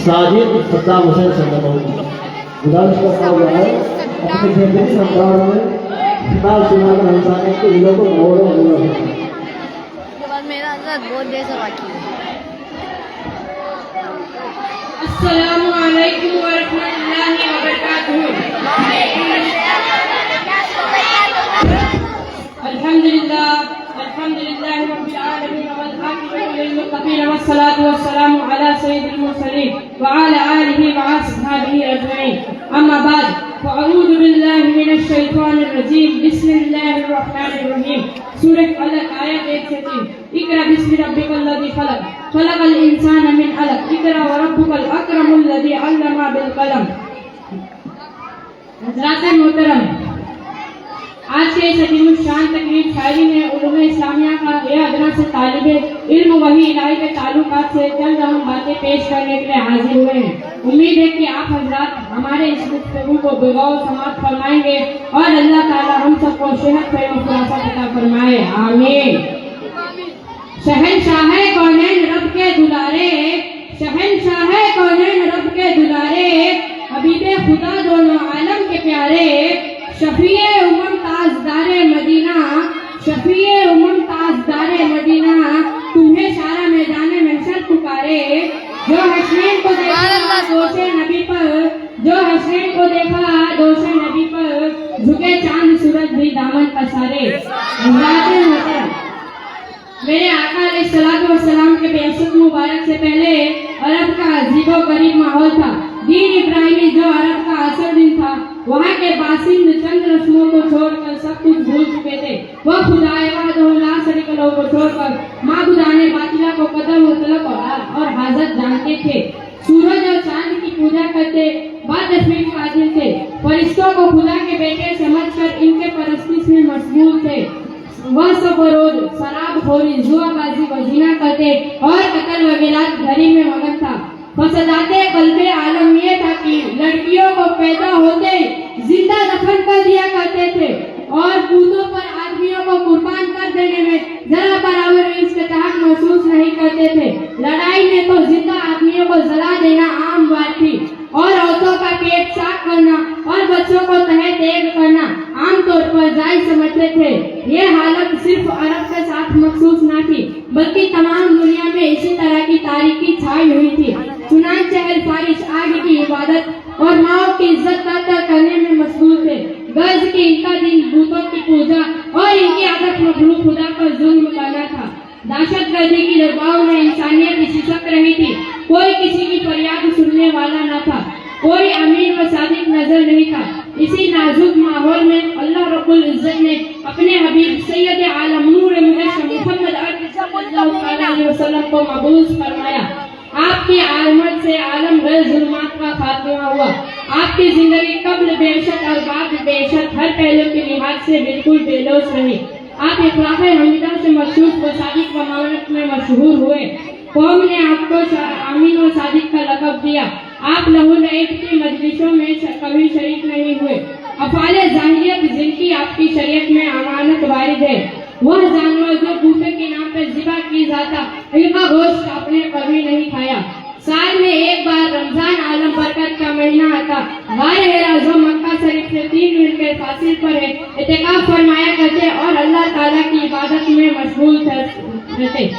साजिद सद्दाम हुसैन सल्लल्लाहु गुजारिश करता हुआ है अपने बेहतरीन अंदाज में खिताब सुनाकर इंसानियत के दिलों को मोड़े हुए हैं। उसके बाद मेरा हज़रत बहुत देर से बाकी है। अस्सलामु अलैकुम व रहमतुल्लाहि व बरकातुहू। अल्हम्दुलिल्लाह रब्बिल आलमीन वल आक़िबतु लिल मुत्तक़ीन वस्सलातु वस्सलामु अला सय्यिदिल मुरसलीन व अला आलिहि व अस्हाबिहि अजमईन। अम्मा बाद फअऊज़ु बिल्लाहि मिनश शैतानिर रजीम। बिस्मिल्लाहिर रहमानिर रहीम। सूरह अलक आयत 1 से 3। इक़रा बिस्मि रब्बिकल लज़ी खलक़ खलक़ल इंसान मिन अलक इक़रा व रब्बुकल अकरमुल लज़ी अल्लमा बिल कलम। हज़रात मोहतरम, आज के सदीमुल शान तकरीब शायरी में उलूम इस्लामिया का ये अदना से तालिबे इल्म वही इलाही के ताल्लुकात से चंद अहम बातें पेश करने के लिए हाजिर हुए हैं। उम्मीद है कि आप हजरात हमारे इस गुफ्तगू को बेगौर समाप्त फरमाएंगे और अल्लाह ताला हम सबको सेहत फैम खुलासा अता फरमाए, आमीन। शहंशाह कौनैन रब के दुलारे, शहंशाह कौनैन रब के दुलारे, हबीबे खुदा दोनों आलम के प्यारे, शफीए उमम ताजदारे मदीना, शफीए उमम ताजदारे मदीना, तुम्हें सारा मैदान महशर पुकारे। जो हसनैन को देखा दोषे नबी पर, जो हसनैन को देखा दोषे नबी पर, झुके चांद सूरज भी दामन पसारे। मेरे आका अलैहिस्सलातु वस्सलाम के बेअसत मुबारक से पहले अरब का अजीबो गरीब माहौल था। दीन इब्राहिमी जो अरब का असल दिन था, वहाँ के बासिंद चंद रस्मों को छोड़कर सब कुछ भूल चुके थे। वह खुदाए ला शरीक लहू को छोड़कर माबूदाने बातिला को कदर मुतलक और हाजत जानते थे। सूरज और चांद की पूजा करते, बाद तस्वीर कादिर थे। फरिश्तों को खुदा के बेटे समझकर इनके परस्तिश में मशगूल थे। वह सब रोज शराब खोरी, जुआबाजी व जिना करते और कत्ल वगैरह घरी में मगन था। फसदाते कल्बे आलम ये था कि लड़कियों को पैदा होते जिंदा दफन कर दिया करते थे और बूतों पर आदमियों को कुर्बान कर देने में जरा बराबर इस्तेताब महसूस नहीं करते थे। लड़ाई में तो जिंदा आदमियों को जला देना आम बात थी और औरतों का पेट साफ करना और बच्चों को तहे तेग करना आमतौर पर जायज समझते थे। ये हालत सिर्फ अरब के साथ मखसूस न थी, बल्कि तमाम दुनिया में इसी तरह की तारीकी छाई हुई थी। चुनांचे अहल फारिश आग की इबादत और माओ की इज्जत करने में मशगूल थे। गर्ज की इनका दिन बूतों की पूजा और इनकी आदत मखलूक खुदा पर जुल्म करना था। दहशतगर्दी की दबाव में इंसानियत सिसक रही थी। कोई किसी की फरियाद सुनने वाला न था, कोई अमीन व सादिक नजर नहीं था। इसी नाजुक माहौल में अल्लाह रब्बुल इज्जत ने अपने हबीब सैयद आलम नूर मुहम्मद सल्लल्लाहु अलैहि वसल्लम को मबूस फरमाया। आपकी आमद से आलम गैर जुल्मात का खात्मा हुआ। आपकी जिंदगी कब्ल बेशक और बाद बेशक हर पहलू के लिहाज से बिल्कुल बेलोस रही। आप इखलाक हमीदा से मशहूर व सादिक व मावनत में मशहूर हुए। कौम ने आपको अमीन व सादिक का लक़ब दिया। आप लहुल ऐब की मजलिसों में कभी शरीक नहीं हुए। अफ़ाले ज़ाहिरियत जिनकी आपकी शरीयत में अमानत वारिद है, वह जानवर जो बूटे के नाम पर ज़िबा की जाता, इनका गोश्त आपने कभी नहीं खाया। साल में एक बार रमजान आलम बरकत का महीना आता, गारे हिरा जो मक्का शरीफ से 3 मील के फासिल पर है, इत्तिकाफ फरमाया करते और अल्लाह ताला की इबादत में मशगूल रहते।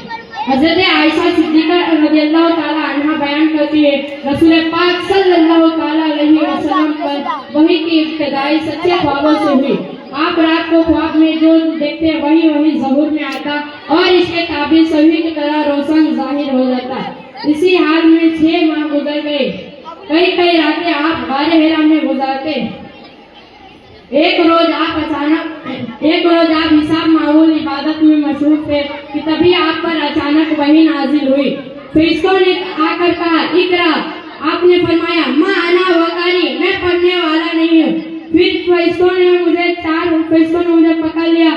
हज़रत आयशा सिद्दीक़ा रज़ियल्लाहु ताला अन्हा बयान करती है, रसूल पाक सल्लल्लाहु ताला अलैहि वसल्लम पर वही की इब्तिदाई सच्चे ख्वाबों से हुई। आप रात को ख्वाब में जो देखते वही ज़हूर में आता और इसके ताबीर सभी की तरह रोशन जाहिर हो जाता। इसी हाल में 6 माह गुजर गए। कई रातें आप गारे हिरा में गुजारते। एक रोज आप हिसाब माहौल इबादत में मशहूर थे कि तभी आप पर अचानक वही नाजिल हुई। फरिश्तों ने आकर कहा, इकरा। आपने फरमाया, माँ अना वकारी, मैं पढ़ने वाला नहीं हूँ। फिर फरिश्तों ने मुझे पकड़ लिया,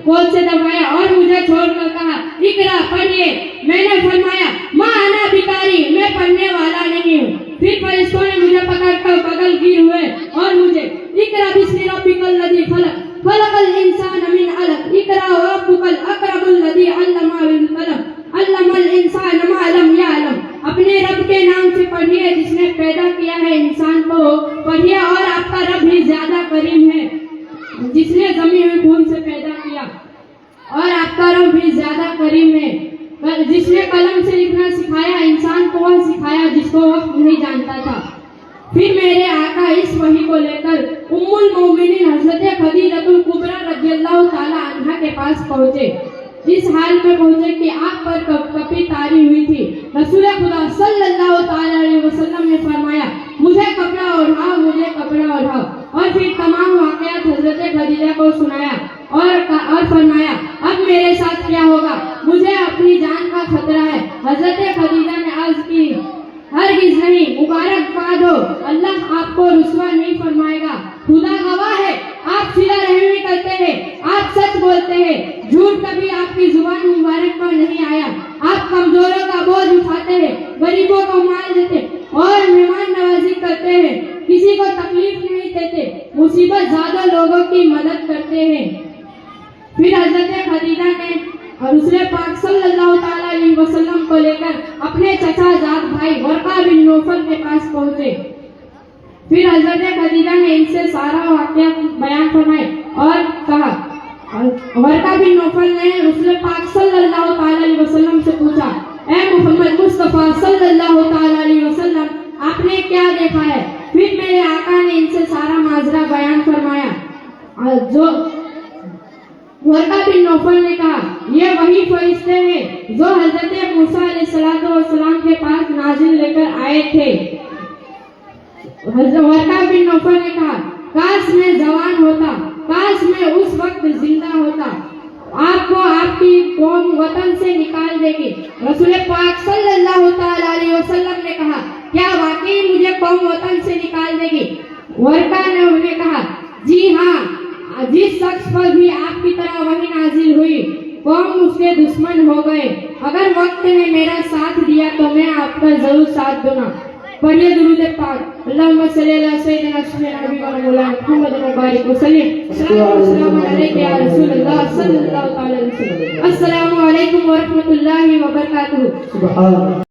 कोल से दबाया और मुझे छोड़कर कहा, इकरा पढ़िए। मैंने फरमाया, माँ अना भिखारी, मैं पढ़ने वाला नहीं हूँ। फिर फरिश्तों ने मुझे पकड़कर बगलगीर हुए और मुझे इकरा बिस्मि रब्बिकल लज़ी खलक़ खलक़ल इंसान मिन अलक़ इकरा व रब्बुकल अकरमुल लज़ी अल्लमा बिल कलम अल्लमल इंसान मा लम यअलम। अपने جس نے پیدا کیا ہے انسان کو پڑھیے اور آپ کا رب بھی زیادہ کریم ہے جس نے جمی ہوئی خون سے پیدا کیا اور آپ کا رب بھی زیادہ کریم ہے جس نے قلم سے لکھنا سکھایا انسان کو وہ سکھایا جس کو وقت نہیں جانتا تھا. پھر میرے آقا اس وحی کو لے کر ام المومنین حضرت خدیجہ الکبریٰ رضی اللہ تعالی عنہا کے پاس پہنچے. اس حال میں پہنچے کہ آپ پر کپی تاری ہوئی تھی. رسول خدا صلی اللہ تعالی علیہ وسلم نے فرمایا مجھے کپڑا اوڑھاؤ مجھے کپڑا اوڑھاؤ اور پھر تمام واقعات حضرت خدیجہ کو سنایا اور فرمایا اب میرے ساتھ کیا ہوگا, مجھے اپنی جان کا خطرہ ہے. حضرت خدیجہ نے عرض کی ہرگز نہیں, مبارکباد ہو, اللہ آپ کو رسوا نہیں فرمائے گا. خدا گواہ ہے آپ صلہ رحمی کرتے ہیں, آپ سچ بولتے ہیں, جھوٹ کبھی آپ کی زبان مبارک پر نہیں آیا. آپ کمزوروں کا بوجھ اٹھاتے ہیں, غریبوں کو مال دیتے اور مہمان نوازی کرتے ہیں, کسی کو تکلیف نہیں دیتے, مصیبت زیادہ لوگوں کی مدد کرتے ہیں. پھر حضرت خدیجہ نے رسول پاک صلی اللہ تعالی علیہ وسلم کو لے کر اپنے چچا زاد بھائی ورقہ بن نوفل کے پاس پہنچے. پھر حضرت خدیجہ نے ان سے سارا واقعہ بیان فرمائے اور کہا. ورقہ بن نوفل نے رسول پاک صلی اللہ تعالی علیہ وسلم سے پوچھا اے محمد مصطفیٰ صلی اللہ تعالی علیہ وسلم آپ نے کیا دیکھا ہے؟ پھر میرے آقا نے ان سے سارا ماجرا بیان فرمایا. جو ورقہ بن نوفل نے کہا یہ وہی فرشتے ہیں جو حضرت موسیٰ علیہ السلام کے پاس نازل لے کر آئے تھے. ورقہ بن نوفل نے کہا کاش میں جوان ہوتا, کاش میں اس وقت زندہ ہوتا, آپ کو آپ کی قوم وطن سے نکال دے گی. رسول پاک صلی اللہ تعالی علیہ وسلم نے کہا کیا واقعی مجھے قوم وطن سے نکال دے گی؟ ورقہ نے انہیں کہا جی ہاں, جس شخص پر بھی آپ کی طرح وحی نازل ہوئی قوم اس کے دشمن ہو گئے. اگر وقت نے میرا ساتھ دیا تو میں آپ کا ضرور ساتھ دوں گا. پڑھیے درود پاک. اللہم صلی علی سیدنا و مولانا محمد مبارک وسلم. السلام علیکم یا رسول اللہ صلی اللہ تعالی علیہ وسلم. السلام علیکم ورحمۃ اللہ وبرکاتہ. سبحان